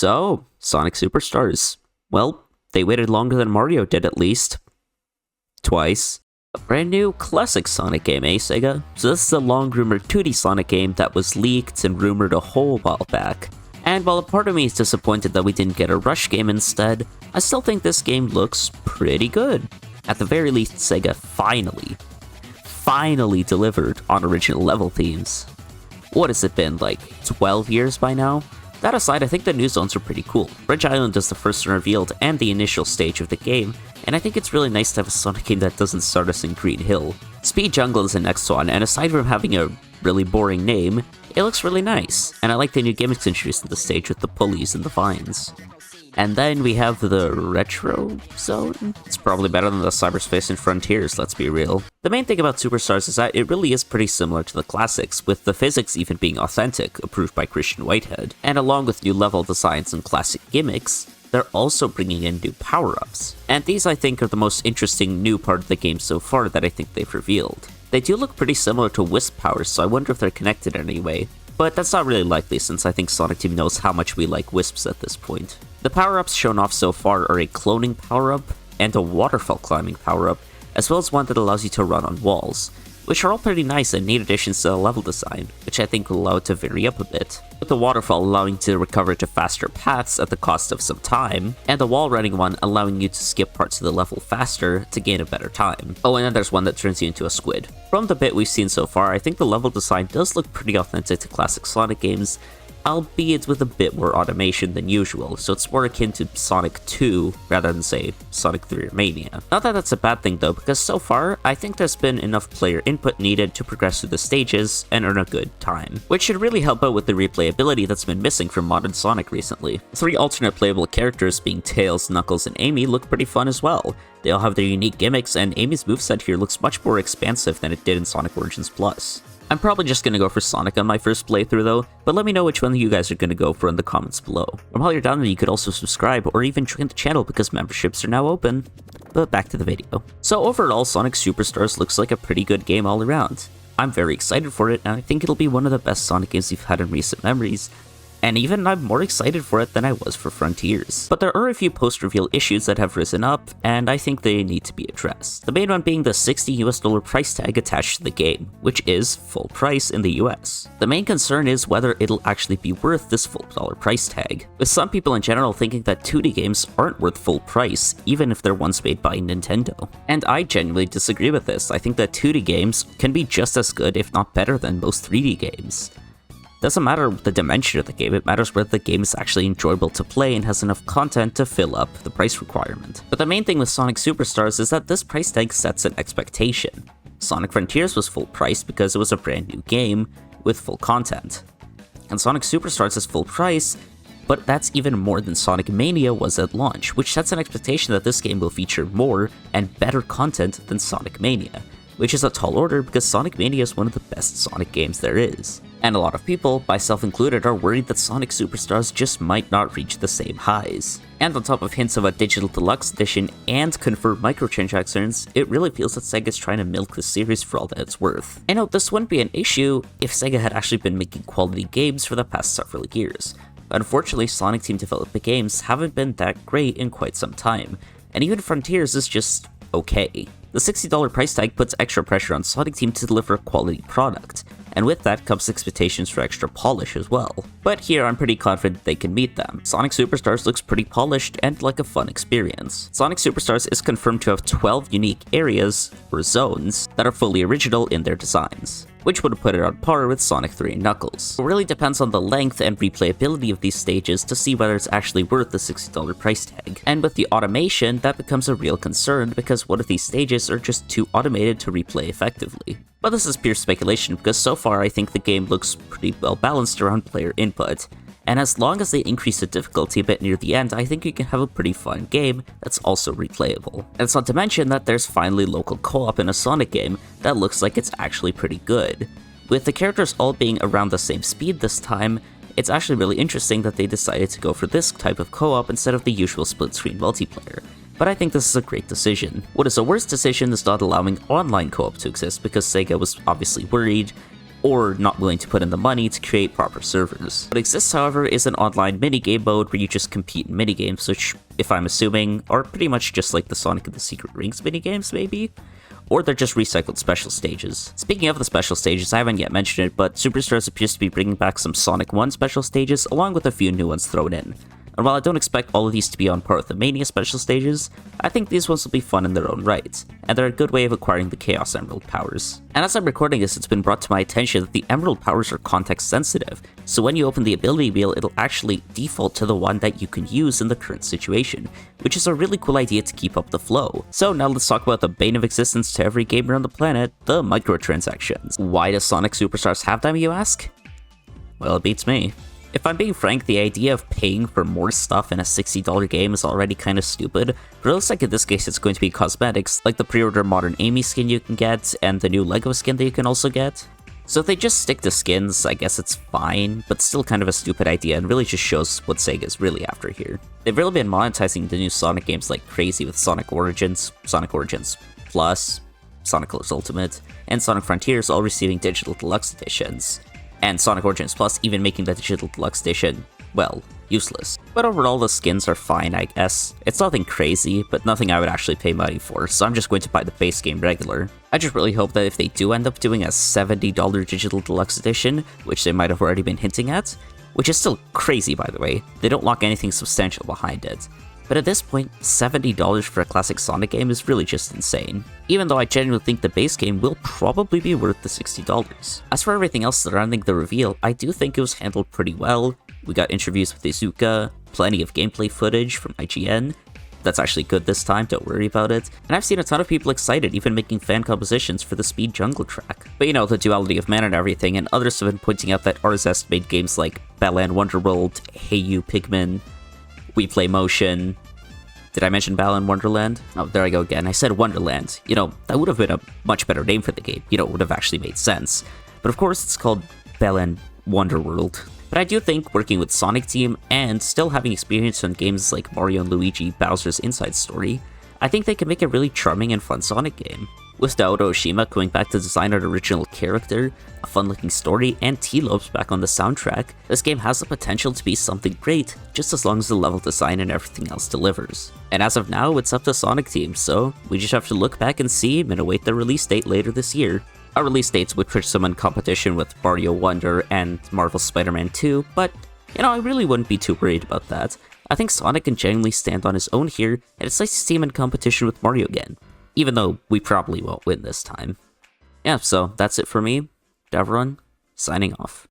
So, Sonic Superstars. Well, they waited longer than Mario did at least. Twice. A brand new classic Sonic game, eh, Sega? So this is a long-rumored 2D Sonic game that was leaked and rumored a whole while back. And while a part of me is disappointed that we didn't get a Rush game instead, I still think this game looks pretty good. At the very least, Sega finally delivered on original level themes. What has it been, like 12 years by now? That aside, I think the new zones are pretty cool. Ridge Island is the first one revealed and the initial stage of the game, and I think it's really nice to have a Sonic game that doesn't start us in Green Hill. Speed Jungle is the next one, and aside from having a really boring name, it looks really nice, and I like the new gimmicks introduced in the stage with the pulleys and the vines. And then we have the Retro Zone. It's probably better than the Cyberspace and Frontiers, let's be real. The main thing about Superstars is that it really is pretty similar to the classics, with the physics even being authentic, approved by Christian Whitehead. And along with new level designs and classic gimmicks, they're also bringing in new power-ups. And these, I think, are the most interesting new part of the game so far that I think they've revealed. They do look pretty similar to Wisp powers, so I wonder if they're connected in any way. But that's not really likely, since I think Sonic Team knows how much we like Wisps at this point. The power-ups shown off so far are a cloning power-up and a waterfall climbing power-up, as well as one that allows you to run on walls, which are all pretty nice and neat additions to the level design, which I think will allow it to vary up a bit. With the waterfall allowing you to recover to faster paths at the cost of some time, and the wall running one allowing you to skip parts of the level faster to gain a better time. Oh, and then there's one that turns you into a squid. From the bit we've seen so far, I think the level design does look pretty authentic to classic Sonic games, albeit with a bit more automation than usual, so it's more akin to Sonic 2 rather than, say, Sonic 3 or Mania. Not that that's a bad thing though, because so far, I think there's been enough player input needed to progress through the stages and earn a good time, which should really help out with the replayability that's been missing from modern Sonic recently. 3 alternate playable characters, being Tails, Knuckles, and Amy, look pretty fun as well. They all have their unique gimmicks, and Amy's moveset here looks much more expansive than it did in Sonic Origins Plus. I'm probably just gonna go for Sonic on my first playthrough though, but let me know which one you guys are gonna go for in the comments below. And while you're down there, you could also subscribe or even join the channel because memberships are now open. But back to the video. So overall, Sonic Superstars looks like a pretty good game all around. I'm very excited for it, and I think it'll be one of the best Sonic games we've had in recent memories. And even I'm more excited for it than I was for Frontiers. But there are a few post-reveal issues that have risen up, and I think they need to be addressed. The main one being the $60 price tag attached to the game, which is full price in the US. The main concern is whether it'll actually be worth this full dollar price tag, with some people in general thinking that 2D games aren't worth full price, even if they're ones made by Nintendo. And I genuinely disagree with this. I think that 2D games can be just as good, if not better, than most 3D games. Doesn't matter the dimension of the game, it matters whether the game is actually enjoyable to play and has enough content to fill up the price requirement. But the main thing with Sonic Superstars is that this price tag sets an expectation. Sonic Frontiers was full price because it was a brand new game with full content. And Sonic Superstars is full price, but that's even more than Sonic Mania was at launch, which sets an expectation that this game will feature more and better content than Sonic Mania, which is a tall order because Sonic Mania is one of the best Sonic games there is. And a lot of people, myself included, are worried that Sonic Superstars just might not reach the same highs. And on top of hints of a digital deluxe edition and confirmed microtransactions, it really feels that Sega's trying to milk this series for all that it's worth. I know this wouldn't be an issue if Sega had actually been making quality games for the past several years. But unfortunately, Sonic Team developed games haven't been that great in quite some time, and even Frontiers is just okay. The $60 price tag puts extra pressure on Sonic Team to deliver a quality product, and with that comes expectations for extra polish as well. But here I'm pretty confident they can meet them. Sonic Superstars looks pretty polished and like a fun experience. Sonic Superstars is confirmed to have 12 unique areas, or zones, that are fully original in their designs, which would put it on par with Sonic 3 and Knuckles. It really depends on the length and replayability of these stages to see whether it's actually worth the $60 price tag. And with the automation, that becomes a real concern because what if these stages are just too automated to replay effectively? But this is pure speculation because so far I think the game looks pretty well balanced around player input. And as long as they increase the difficulty a bit near the end, I think you can have a pretty fun game that's also replayable. And it's not to mention that there's finally local co-op in a Sonic game that looks like it's actually pretty good. With the characters all being around the same speed this time, it's actually really interesting that they decided to go for this type of co-op instead of the usual split-screen multiplayer. But I think this is a great decision. What is a worse decision is not allowing online co-op to exist because Sega was obviously worried or not willing to put in the money to create proper servers. What exists, however, is an online minigame mode where you just compete in minigames, which, if I'm assuming, are pretty much just like the Sonic and the Secret Rings minigames, maybe? Or they're just recycled special stages. Speaking of the special stages, I haven't yet mentioned it, but Superstars appears to be bringing back some Sonic 1 special stages, along with a few new ones thrown in. And while I don't expect all of these to be on par with the Mania special stages, I think these ones will be fun in their own right, and they're a good way of acquiring the Chaos Emerald powers. And as I'm recording this, it's been brought to my attention that the Emerald powers are context sensitive, so when you open the ability wheel, it'll actually default to the one that you can use in the current situation, which is a really cool idea to keep up the flow. So now let's talk about the bane of existence to every gamer on the planet, the microtransactions. Why does Sonic Superstars have them, you ask? Well, it beats me. If I'm being frank, the idea of paying for more stuff in a $60 game is already kind of stupid, but it looks like in this case it's going to be cosmetics, like the pre-order Modern Amy skin you can get, and the new LEGO skin that you can also get. So if they just stick to skins, I guess it's fine, but still kind of a stupid idea and really just shows what Sega's really after here. They've really been monetizing the new Sonic games like crazy with Sonic Origins Plus, Sonic Colors Ultimate, and Sonic Frontiers all receiving digital deluxe editions. And Sonic Origins Plus even making the digital deluxe edition, well, useless. But overall, the skins are fine, I guess. It's nothing crazy, but nothing I would actually pay money for, so I'm just going to buy the base game regular. I just really hope that if they do end up doing a $70 digital deluxe edition, which they might have already been hinting at, which is still crazy by the way, they don't lock anything substantial behind it. But at this point, $70 for a classic Sonic game is really just insane, even though I genuinely think the base game will probably be worth the $60. As for everything else surrounding the reveal, I do think it was handled pretty well. We got interviews with Izuka, plenty of gameplay footage from IGN. That's actually good this time, don't worry about it. And I've seen a ton of people excited, even making fan compositions for the Speed Jungle track. But you know, the duality of man and everything, and others have been pointing out that RZest made games like Balan Wonderworld, Hey You Pigman, We Play Motion. Did I mention Balan Wonderland? Oh, there I go again. I said Wonderland. You know, that would have been a much better name for the game. You know, it would have actually made sense. But of course, it's called Balan Wonderworld. But I do think working with Sonic Team and still having experience on games like Mario and Luigi Bowser's Inside Story, I think they can make a really charming and fun Sonic game. With Naoto Oshima going back to design an original character, a fun-looking story, and T-Lopes back on the soundtrack, this game has the potential to be something great, just as long as the level design and everything else delivers. And as of now, it's up to Sonic Team, so we just have to look back and see and await the release date later this year. Our release dates would put some in competition with Mario Wonder and Marvel's Spider-Man 2, but, you know, I really wouldn't be too worried about that. I think Sonic can genuinely stand on his own here, and it's nice to see him in competition with Mario again, even though we probably won't win this time. Yeah, so that's it for me. Davron, signing off.